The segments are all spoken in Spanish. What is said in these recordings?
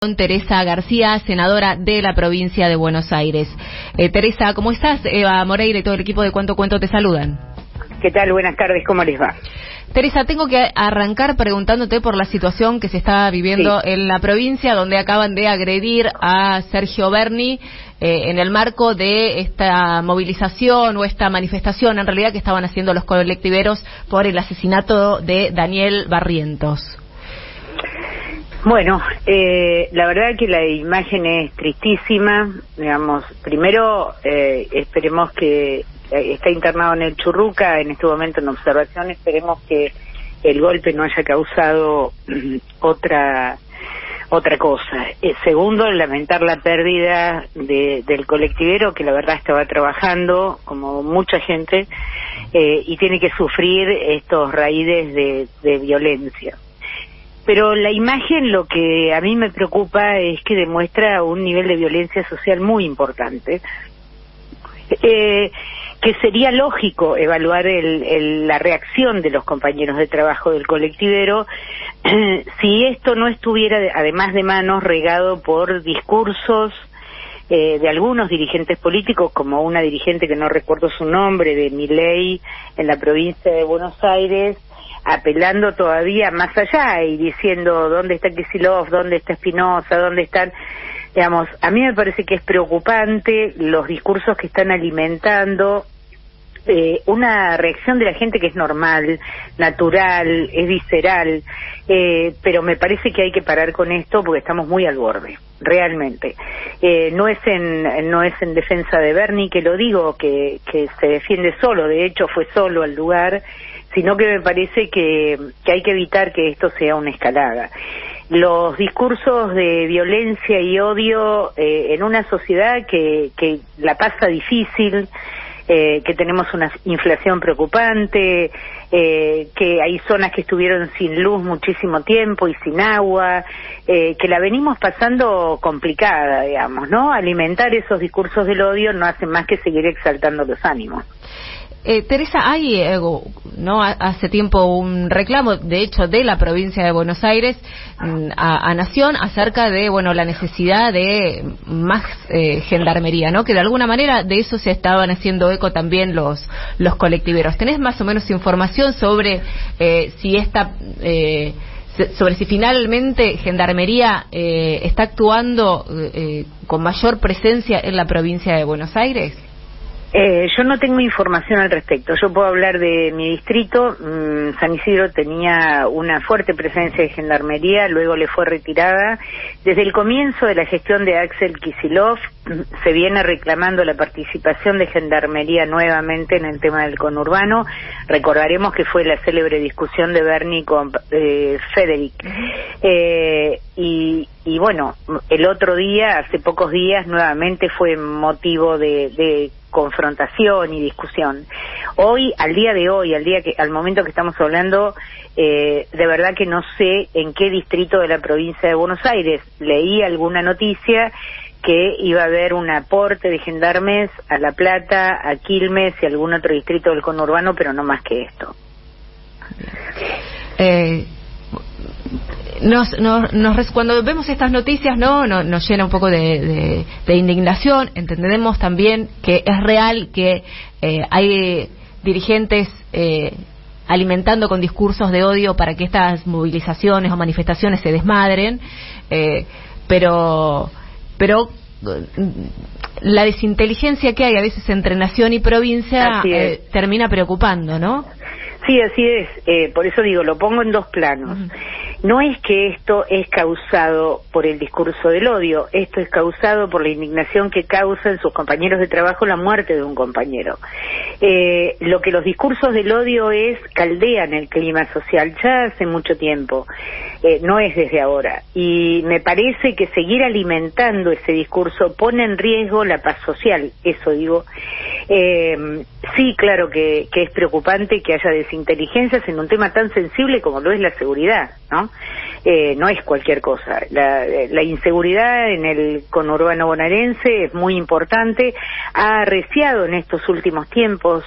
Con Teresa García, senadora de la provincia de Buenos Aires. Teresa, ¿cómo estás? Eva Moreira y todo el equipo de Cuento Cuento te saludan. ¿Qué tal? Buenas tardes, ¿cómo les va? Teresa, tengo que arrancar preguntándote por la situación que se está viviendo en la provincia, donde acaban de agredir a Sergio Berni en el marco de esta movilización o esta manifestación, en realidad, que estaban haciendo los colectiveros por el asesinato de Daniel Barrientos. Bueno, la verdad que la imagen es tristísima, digamos. Primero, esperemos que está internado en el Churruca, en este momento en observación, esperemos que el golpe no haya causado otra cosa. Segundo, lamentar la pérdida del colectivero, que la verdad estaba trabajando, como mucha gente, y tiene que sufrir estos raíces de violencia. Pero la imagen, lo que a mí me preocupa es que demuestra un nivel de violencia social muy importante, que sería lógico evaluar la reacción de los compañeros de trabajo del colectivero si esto no estuviera, además de manos, regado por discursos de algunos dirigentes políticos, como una dirigente que no recuerdo su nombre, de Milei en la provincia de Buenos Aires, apelando todavía más allá y diciendo dónde está Kicillof, dónde está Espinosa, dónde están, digamos. A mí me parece que es preocupante los discursos que están alimentando una reacción de la gente que es normal, natural, es visceral, pero me parece que hay que parar con esto porque estamos muy al borde, realmente. No es en defensa de Berni que lo digo, que se defiende solo, de hecho fue solo al lugar, sino que me parece que hay que evitar que esto sea una escalada. Los discursos de violencia y odio en una sociedad que la pasa difícil, que tenemos una inflación preocupante, que hay zonas que estuvieron sin luz muchísimo tiempo y sin agua, que la venimos pasando complicada, digamos, ¿no? Alimentar esos discursos del odio no hace más que seguir exaltando los ánimos. Teresa, hay no hace tiempo un reclamo, de hecho, de la provincia de Buenos Aires a Nación acerca de, bueno, la necesidad de más gendarmería, ¿no? Que de alguna manera de eso se estaban haciendo eco también los colectiveros. ¿Tenés más o menos información sobre sobre si finalmente Gendarmería está actuando con mayor presencia en la provincia de Buenos Aires? Yo no tengo información al respecto. Yo puedo hablar de mi distrito. San Isidro tenía una fuerte presencia de gendarmería, luego le fue retirada. Desde el comienzo de la gestión de Axel Kicillof se viene reclamando la participación de gendarmería nuevamente en el tema del conurbano. Recordaremos que fue la célebre discusión de Berni con Federic. Y bueno, el otro día, hace pocos días, nuevamente fue motivo de confrontación y discusión. Hoy, al momento que estamos hablando, de verdad que no sé en qué distrito de la provincia de Buenos Aires. Leí alguna noticia que iba a haber un aporte de gendarmes a La Plata, a Quilmes y algún otro distrito del conurbano, pero no más que esto. Cuando vemos estas noticias, nos llena un poco de indignación. Entendemos también que es real que hay dirigentes alimentando con discursos de odio para que estas movilizaciones o manifestaciones se desmadren, pero la desinteligencia que hay a veces entre nación y provincia termina preocupando, ¿no? Sí, así es. Por eso digo, lo pongo en dos planos. No es que esto es causado por el discurso del odio, esto es causado por la indignación que causa en sus compañeros de trabajo la muerte de un compañero. Lo que los discursos del odio caldean el clima social ya hace mucho tiempo, no es desde ahora. Y me parece que seguir alimentando ese discurso pone en riesgo la paz social, eso digo. Sí, claro que es preocupante que haya desinteligencias en un tema tan sensible como lo es la seguridad, ¿no? ¿no? No es cualquier cosa. La inseguridad en el conurbano bonaerense es muy importante, ha arreciado en estos últimos tiempos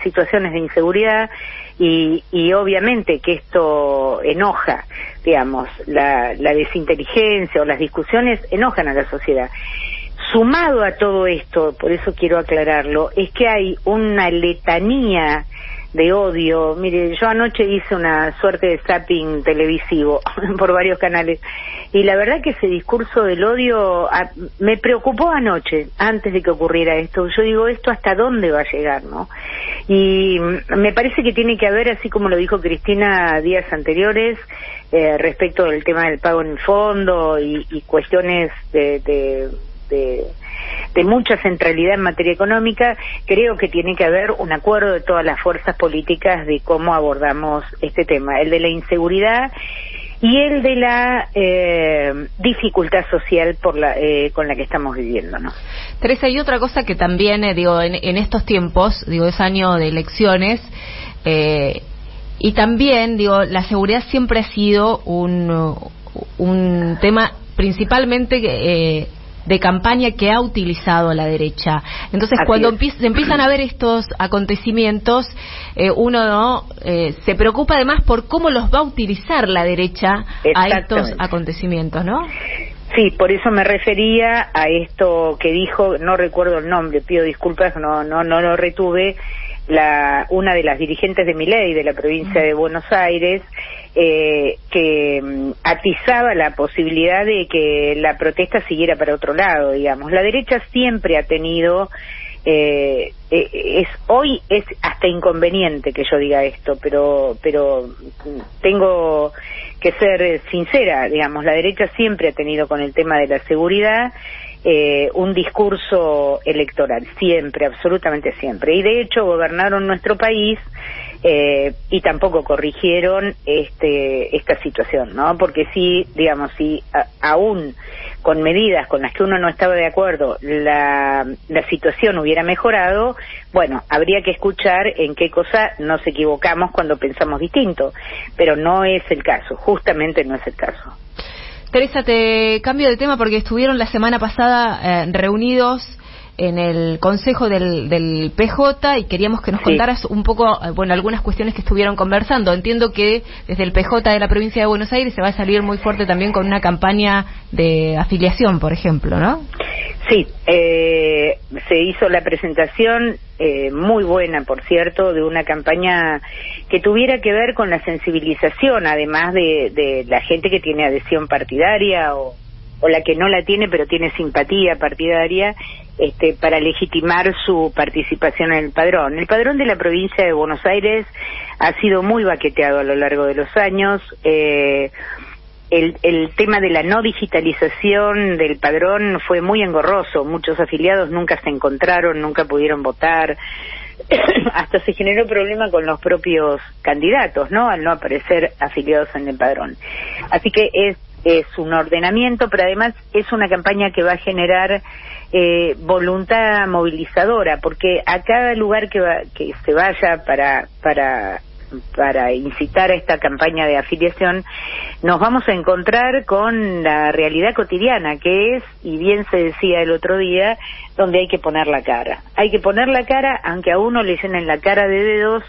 situaciones de inseguridad y obviamente que esto enoja, digamos, la desinteligencia o las discusiones enojan a la sociedad. Sumado a todo esto, por eso quiero aclararlo, es que hay una letanía de odio. Mire, yo anoche hice una suerte de zapping televisivo por varios canales y la verdad que ese discurso del odio me preocupó anoche, antes de que ocurriera esto. Yo digo, ¿esto hasta dónde va a llegar, no? Y me parece que tiene que haber, así como lo dijo Cristina días anteriores, respecto del tema del pago en el fondo y cuestiones de mucha centralidad en materia económica, creo que tiene que haber un acuerdo de todas las fuerzas políticas de cómo abordamos este tema, el de la inseguridad y el de la dificultad social con la que estamos viviendo, ¿no? Teresa, y otra cosa que también, en estos tiempos, es año de elecciones, y también, la seguridad siempre ha sido un tema principalmente de campaña que ha utilizado la derecha. Entonces, cuando empiezan a ver estos acontecimientos, uno se preocupa además por cómo los va a utilizar la derecha a estos acontecimientos, ¿no? Sí, por eso me refería a esto que dijo, no recuerdo el nombre, pido disculpas, no lo retuve, una de las dirigentes de Milei de la provincia de Buenos Aires, que atizaba la posibilidad de que la protesta siguiera para otro lado, digamos. La derecha siempre ha tenido, hoy es hasta inconveniente que yo diga esto, pero tengo que ser sincera, digamos, la derecha siempre ha tenido con el tema de la seguridad un discurso electoral, siempre, absolutamente siempre, y de hecho gobernaron nuestro país y tampoco corrigieron esta situación, ¿no? Porque sí, digamos, si aún con medidas con las que uno no estaba de acuerdo la situación hubiera mejorado, bueno, habría que escuchar en qué cosa nos equivocamos cuando pensamos distinto, pero no es el caso, justamente no es el caso. Teresa, te cambio de tema porque estuvieron la semana pasada reunidos en el Consejo del PJ y queríamos que nos contaras un poco, algunas cuestiones que estuvieron conversando. Entiendo que desde el PJ de la provincia de Buenos Aires se va a salir muy fuerte también con una campaña de afiliación, por ejemplo, ¿no? Sí, se hizo la presentación, muy buena, por cierto, de una campaña que tuviera que ver con la sensibilización, además de la gente que tiene adhesión partidaria o la que no la tiene pero tiene simpatía partidaria, para legitimar su participación en el padrón. El padrón de la provincia de Buenos Aires ha sido muy baqueteado a lo largo de los años. El tema de la no digitalización del padrón fue muy engorroso, muchos afiliados nunca se encontraron, nunca pudieron votar, hasta se generó problema con los propios candidatos, ¿no?, al no aparecer afiliados en el padrón. Así que es un ordenamiento, pero además es una campaña que va a generar voluntad movilizadora, porque a cada lugar que se vaya para incitar a esta campaña de afiliación, nos vamos a encontrar con la realidad cotidiana, que es, y bien se decía el otro día, donde hay que poner la cara. Hay que poner la cara, aunque a uno le llenen la cara de dedos,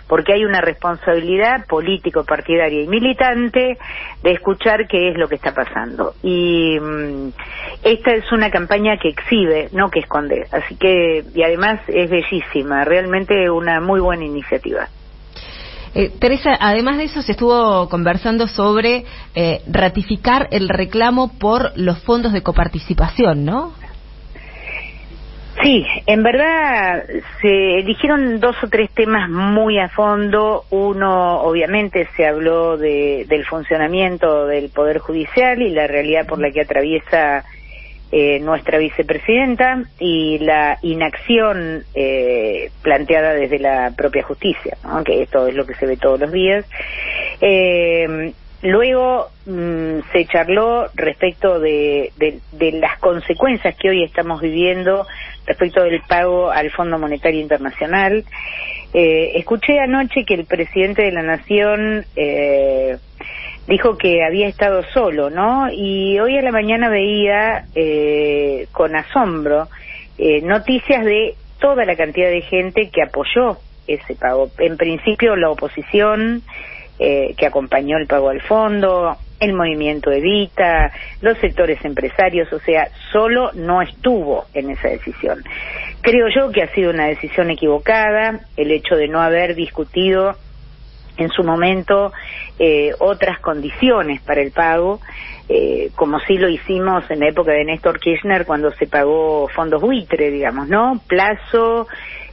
porque hay una responsabilidad político, partidaria y militante de escuchar qué es lo que está pasando. Y esta es una campaña que exhibe, no que esconde. Así que, y además es bellísima, realmente una muy buena iniciativa. Teresa, además de eso se estuvo conversando sobre ratificar el reclamo por los fondos de coparticipación, ¿no? Sí, en verdad se eligieron 2 o 3 temas muy a fondo. Uno, obviamente, se habló del funcionamiento del Poder Judicial y la realidad por la que atraviesa nuestra vicepresidenta y la inacción planteada desde la propia justicia, ¿no?, que esto es lo que se ve todos los días. Luego se charló respecto de las consecuencias que hoy estamos viviendo respecto del pago al Fondo Monetario Internacional. Escuché anoche que el presidente de la Nación dijo que había estado solo, ¿no? Y hoy a la mañana veía con asombro noticias de toda la cantidad de gente que apoyó ese pago. En principio la oposición que acompañó el pago al fondo, el movimiento Evita, los sectores empresarios, o sea, solo no estuvo en esa decisión. Creo yo que ha sido una decisión equivocada el hecho de no haber discutido en su momento otras condiciones para el pago, como sí lo hicimos en la época de Néstor Kirchner cuando se pagó fondos buitre, digamos, ¿no? Plazo,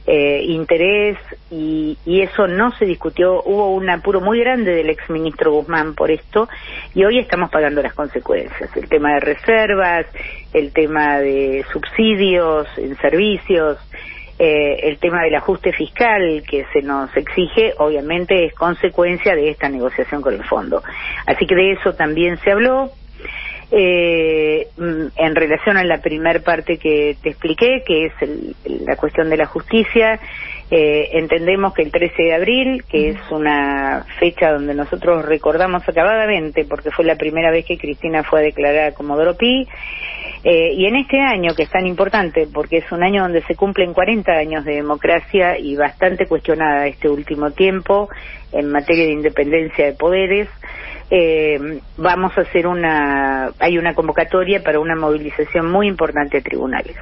interés, y eso no se discutió. Hubo un apuro muy grande del exministro Guzmán por esto, y hoy estamos pagando las consecuencias. El tema de reservas, el tema de subsidios en servicios, el tema del ajuste fiscal que se nos exige, obviamente es consecuencia de esta negociación con el fondo. Así que de eso también se habló. En relación a la primer parte que te expliqué, que es la cuestión de la justicia, entendemos que el 13 de abril, que es una fecha donde nosotros recordamos acabadamente, porque fue la primera vez que Cristina fue declarada como DOROPI, y en este año, que es tan importante, porque es un año donde se cumplen 40 años de democracia y bastante cuestionada este último tiempo en materia de independencia de poderes, vamos a hacer hay una convocatoria para una movilización muy importante de tribunales.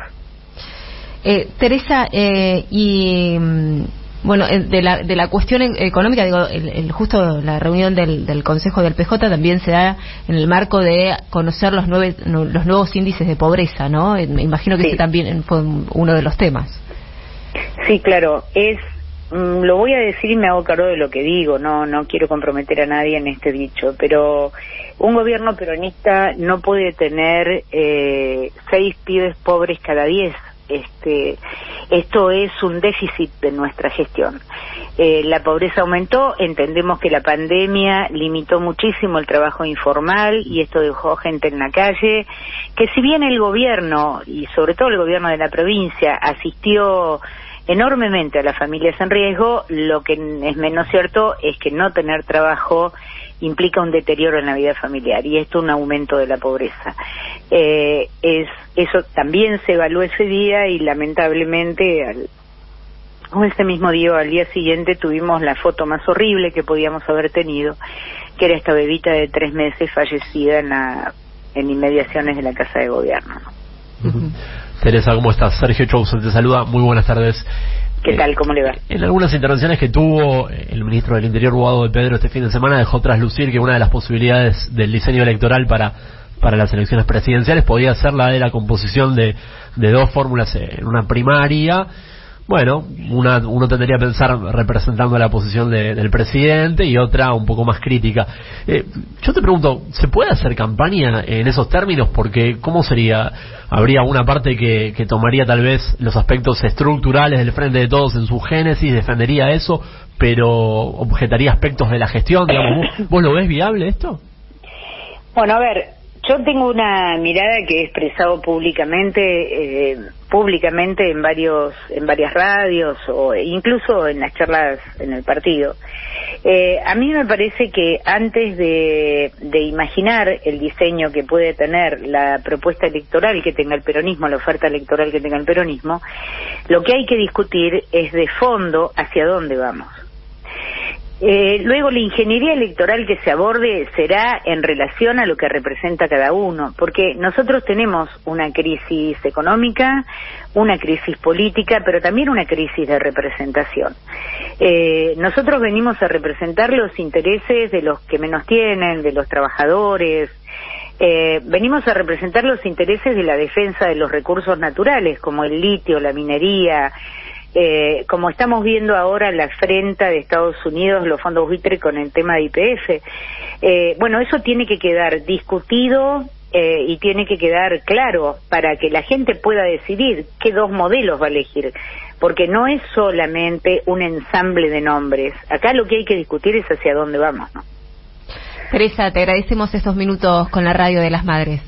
Teresa, bueno, de la cuestión económica, digo, justo la reunión del Consejo del PJ también se da en el marco de conocer los nuevos índices de pobreza, ¿no? Me imagino que sí. Ese también fue uno de los temas. Sí, claro, lo voy a decir y me hago cargo de lo que digo, no quiero comprometer a nadie en este dicho, pero un gobierno peronista no puede tener 6 pibes pobres cada 10. Esto es un déficit de nuestra gestión. La pobreza aumentó, entendemos que la pandemia limitó muchísimo el trabajo informal y esto dejó gente en la calle, que si bien el gobierno, y sobre todo el gobierno de la provincia, asistió enormemente a las familias en riesgo, lo que es menos cierto es que no tener trabajo implica un deterioro en la vida familiar y esto un aumento de la pobreza. Eso también se evaluó ese día y lamentablemente ese mismo día o al día siguiente tuvimos la foto más horrible que podíamos haber tenido, que era esta bebita de 3 meses fallecida en inmediaciones de la Casa de Gobierno, ¿no? Teresa, ¿cómo estás? Sergio Chousen te saluda, muy buenas tardes. ¿Qué tal? ¿Cómo le va? En algunas intervenciones que tuvo el ministro del Interior, Guado de Pedro, este fin de semana dejó traslucir que una de las posibilidades del diseño electoral para las elecciones presidenciales podía ser la de la composición de 2 fórmulas en una primaria. Bueno, uno tendría que pensar representando la posición del presidente y otra un poco más crítica. Yo te pregunto, ¿se puede hacer campaña en esos términos? Porque ¿cómo sería? ¿Habría una parte que tomaría tal vez los aspectos estructurales del Frente de Todos en su génesis, defendería eso, pero objetaría aspectos de la gestión? Digamos, ¿vos lo ves viable esto? Bueno, a ver, yo tengo una mirada que he expresado públicamente en varias radios o incluso en las charlas en el partido. A mí me parece que antes de imaginar el diseño que puede tener la propuesta electoral que tenga el peronismo, la oferta electoral que tenga el peronismo, lo que hay que discutir es de fondo hacia dónde vamos. Luego la ingeniería electoral que se aborde será en relación a lo que representa cada uno, porque nosotros tenemos una crisis económica, una crisis política, pero también una crisis de representación. Nosotros venimos a representar los intereses de los que menos tienen, de los trabajadores. Venimos a representar los intereses de la defensa de los recursos naturales, como el litio, la minería. Como estamos viendo ahora la afrenta de Estados Unidos, los fondos buitre con el tema de YPF. Bueno, eso tiene que quedar discutido y tiene que quedar claro para que la gente pueda decidir qué 2 modelos va a elegir, porque no es solamente un ensamble de nombres. Acá lo que hay que discutir es hacia dónde vamos, ¿no? Teresa, te agradecemos estos minutos con la Radio de las Madres.